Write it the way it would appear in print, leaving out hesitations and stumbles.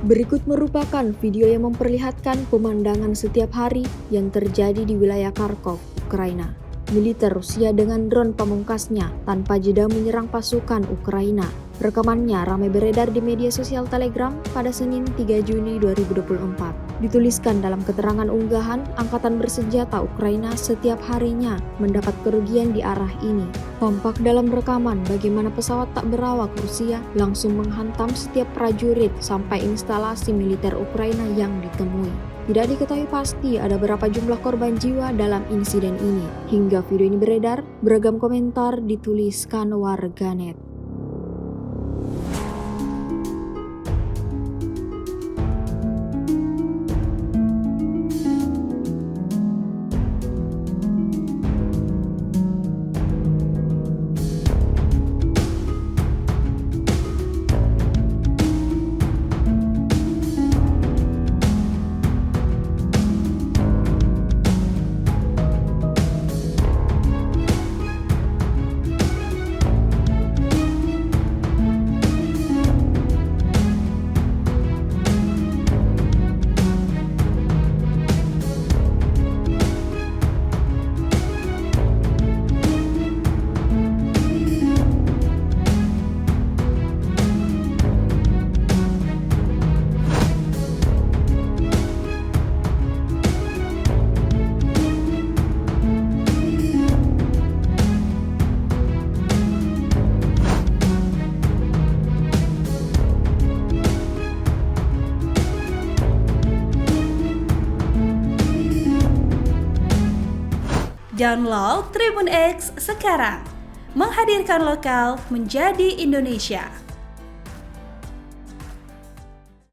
Berikut merupakan video yang memperlihatkan pemandangan setiap hari yang terjadi di wilayah Kharkov, Ukraina. Militer Rusia dengan drone pamungkasnya tanpa jeda menyerang pasukan Ukraina. Rekamannya ramai beredar di media sosial Telegram pada Senin 3 Juni 2024. Dituliskan dalam keterangan unggahan, Angkatan Bersenjata Ukraina setiap harinya mendapat kerugian di arah ini. Tampak dalam rekaman bagaimana pesawat tak berawak Rusia langsung menghantam setiap prajurit sampai instalasi militer Ukraina yang ditemui. Tidak diketahui pasti ada berapa jumlah korban jiwa dalam insiden ini. Hingga video ini beredar, beragam komentar dituliskan warganet. Download Tribun X sekarang, menghadirkan lokal menjadi Indonesia.